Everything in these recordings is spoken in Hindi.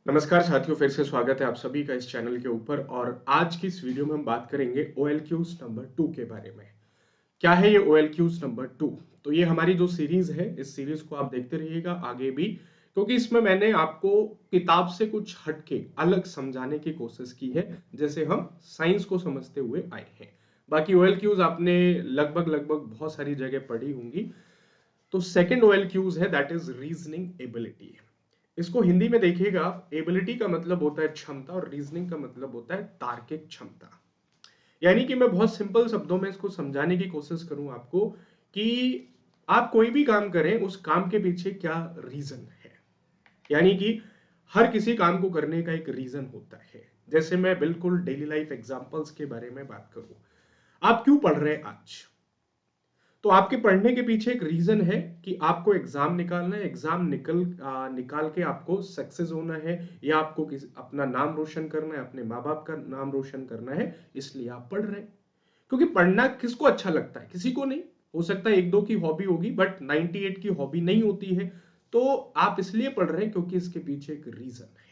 नमस्कार साथियों, फिर से स्वागत है आप सभी का इस चैनल के ऊपर। और आज की इस वीडियो में हम बात करेंगे OLQs नंबर 2 के बारे में। क्या है ये OLQs नंबर 2? तो ये हमारी जो सीरीज है, इस सीरीज को आप देखते रहिएगा आगे भी, क्योंकि इसमें मैंने आपको किताब से कुछ हटके अलग समझाने की कोशिश की है, जैसे हम साइंस को समझते हुए आए हैं। बाकी OLQs आपने लगभग लगभग बहुत सारी जगह पढ़ी होंगी। तो सेकंड OLQs है, दैट इज रीजनिंग एबिलिटी। इसको हिंदी में देखिएगा, एबिलिटी का मतलब होता है क्षमता और रीजनिंग का मतलब होता है तार्किक क्षमता। यानी कि मैं बहुत सिंपल शब्दों में इसको समझाने की कोशिश करूं आपको कि आप कोई भी काम करें, उस काम के पीछे क्या रीजन है। यानी कि हर किसी काम को करने का एक रीजन होता है। जैसे मैं बिल्कुल डेली लाइफ एग्जांपल्स के बारे में बात करूं, आप क्यों पढ़ रहे हैं आज? तो आपके पढ़ने के पीछे एक रीजन है कि आपको एग्जाम निकालना है, एग्जाम निकाल के आपको सक्सेस होना है, या आपको अपना नाम रोशन करना है, अपने माँ बाप का नाम रोशन करना है, इसलिए आप पढ़ रहे हैं। क्योंकि पढ़ना किसको अच्छा लगता है? किसी को नहीं। हो सकता है एक दो की हॉबी होगी, बट 98 की हॉबी नहीं होती है। तो आप इसलिए पढ़ रहे हैं क्योंकि इसके पीछे एक रीजन है।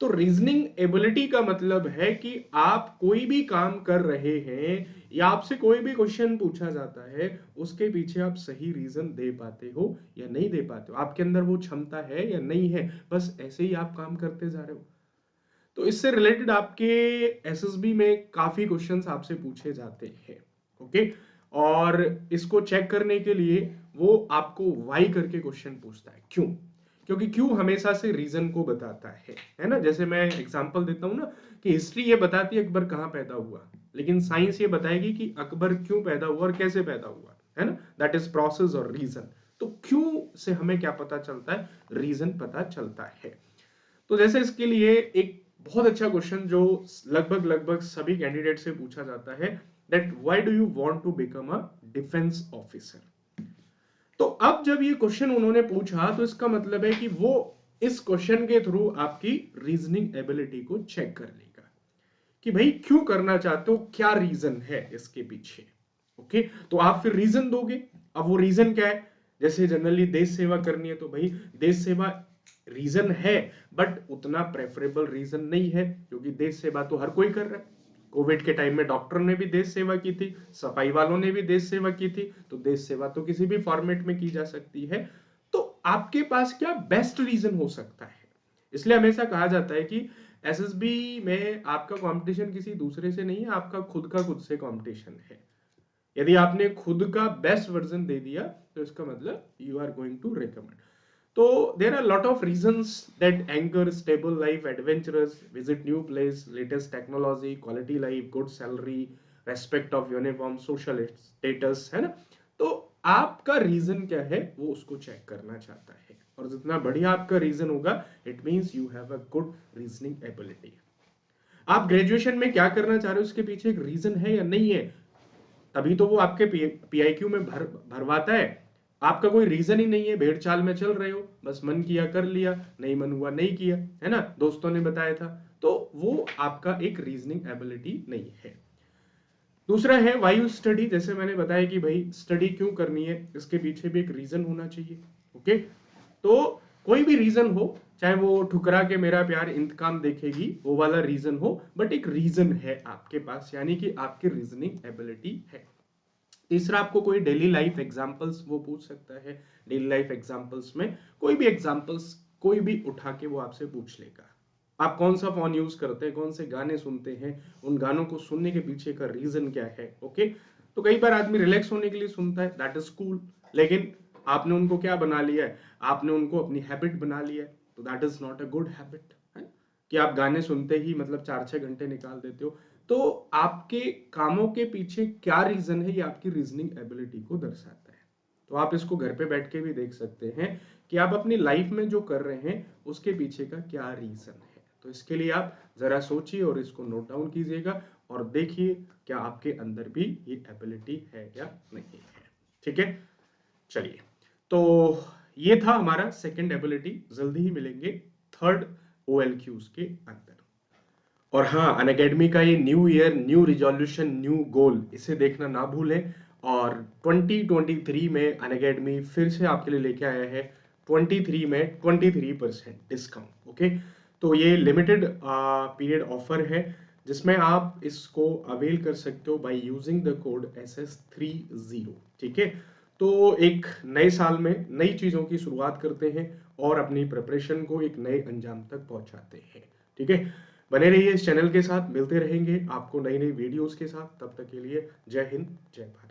तो रीजनिंग एबिलिटी का मतलब है कि आप कोई भी काम कर रहे हैं या आपसे कोई भी क्वेश्चन पूछा जाता है, उसके पीछे आप सही रीजन दे पाते हो या नहीं दे पाते हो, आपके अंदर वो क्षमता है या नहीं है, बस ऐसे ही आप काम करते जा रहे हो। तो इससे रिलेटेड आपके एसएसबी में काफी क्वेश्चंस आपसे पूछे जाते हैं। ओके। और इसको चेक करने के लिए वो आपको वाई करके क्वेश्चन पूछता है। क्यों? क्योंकि क्यों हमेशा से रीजन को बताता है ना। जैसे मैं एग्जांपल देता हूं ना, कि हिस्ट्री ये बताती है अकबर कहां पैदा हुआ, लेकिन साइंस ये बताएगी कि अकबर क्यों पैदा हुआ और कैसे पैदा हुआ, है ना। दैट इज प्रोसेस और रीजन। तो क्यों से हमें क्या पता चलता है? रीजन पता चलता है। तो जैसे इसके लिए एक बहुत अच्छा क्वेश्चन जो लगभग लगभग सभी कैंडिडेट से पूछा जाता है, that why do you want to become a defence officer. तो अब जब ये क्वेश्चन उन्होंने पूछा, तो इसका मतलब है कि वो इस क्वेश्चन के थ्रू आपकी रीजनिंग एबिलिटी को चेक कर लेगा कि भाई क्यों करना चाहते हो, क्या रीजन है इसके पीछे। ओके। तो आप फिर रीजन दोगे। अब वो रीजन क्या है? जैसे जनरली देश सेवा करनी है, तो भाई देश सेवा रीजन है, बट उतना प्रेफरेबल रीजन नहीं है, क्योंकि देश सेवा तो हर कोई कर रहा है। कोविड के टाइम में डॉक्टर ने भी देश सेवा की थी, सफाई वालों ने भी देश सेवा की थी। तो देश सेवा तो किसी भी फॉर्मेट में की जा सकती है। तो आपके पास क्या बेस्ट रीजन हो सकता है? इसलिए हमेशा कहा जाता है कि एसएसबी में आपका कंपटीशन किसी दूसरे से नहीं है, आपका खुद का खुद से कंपटीशन है। यदि आपने खुद का बेस्ट वर्जन दे दिया, तो इसका मतलब you are going to recommend. तो there are lot of reasons that anchor stable life, adventurous, visit new place, latest technology, quality life, good salary, respect of uniform, social status, है ना। तो आपका रीजन क्या है, वो उसको चेक करना चाहता है। और जितना बढ़िया आपका रीजन होगा, it means you have a good reasoning ability. आप ग्रेजुएशन में क्या करना चाह रहे हो, उसके पीछे एक रीजन है या नहीं है, तभी तो वो आपके पीआईक्यू में भरवाता है। आपका कोई रीजन ही नहीं है, भेड़ चाल में चल रहे हो, बस मन किया कर लिया, नहीं मन हुआ नहीं किया, है ना, दोस्तों ने बताया था। तो वो आपका एक रीजनिंग एबिलिटी नहीं है। दूसरा है वायु स्टडी। जैसे मैंने बताया कि भाई स्टडी क्यों करनी है, इसके पीछे भी एक रीजन होना चाहिए। ओके। तो कोई भी रीजन हो, चाहे वो ठुकरा के मेरा प्यार इंतकाम देखेगी वो वाला रीजन हो, बट एक रीजन है आपके पास, यानी कि आपकी रीजनिंग एबिलिटी है। तीसरा, आपको कोई डेली लाइफ एग्जांपल्स वो पूछ सकता है। डेली लाइफ एग्जांपल्स में कोई भी एग्जांपल्स कोई भी उठा के वो आपसे पूछ लेगा। आप कौन सा फोन यूज करते हैं, कौन से गाने सुनते हैं, उन गानों को सुनने के पीछे का रीजन क्या है। ओके। तो कई बार आदमी रिलैक्स होने के लिए सुनता है, दैट इज कूल, लेकिन आपने उनको क्या बना लिया है? आपने उनको अपनी हैबिट बना लिया है, तो that is not a good habit, है। कि आप गाने सुनते ही मतलब 4-6 घंटे निकाल देते हो। तो आपके कामों के पीछे क्या रीजन है, ये आपकी रीजनिंग एबिलिटी को दर्शाता है। तो आप इसको घर पे बैठ के भी देख सकते हैं कि आप अपनी लाइफ में जो कर रहे हैं, उसके पीछे का क्या रीजन है। तो इसके लिए आप जरा सोचिए और इसको नोट डाउन कीजिएगा, और देखिए क्या आपके अंदर भी ये एबिलिटी है या नहीं है। ठीक है। चलिए, तो ये था हमारा सेकंड एबिलिटी। जल्दी ही मिलेंगे थर्ड OLQs के अंदर। और हाँ, अनअकैडमी का ये new year new resolution new goal, इसे देखना ना भूलें। और 2023 में अनअकैडमी फिर से आपके लिए लेके आया है 23 में 23% डिस्काउंट। ओके, तो ये लिमिटेड पीरियड ऑफर है जिसमें आप इसको अवेल कर सकते हो by using the code SS30। ठीक है, तो एक नए साल में नई चीजों की शुरुआत करते हैं और अपनी प्रिपरेशन को एक नए अंजाम तक पहुंचाते हैं। ठीक है, बने रहिए इस चैनल के साथ, मिलते रहेंगे आपको नई नई वीडियोस के साथ। तब तक के लिए जय हिंद, जय भारत।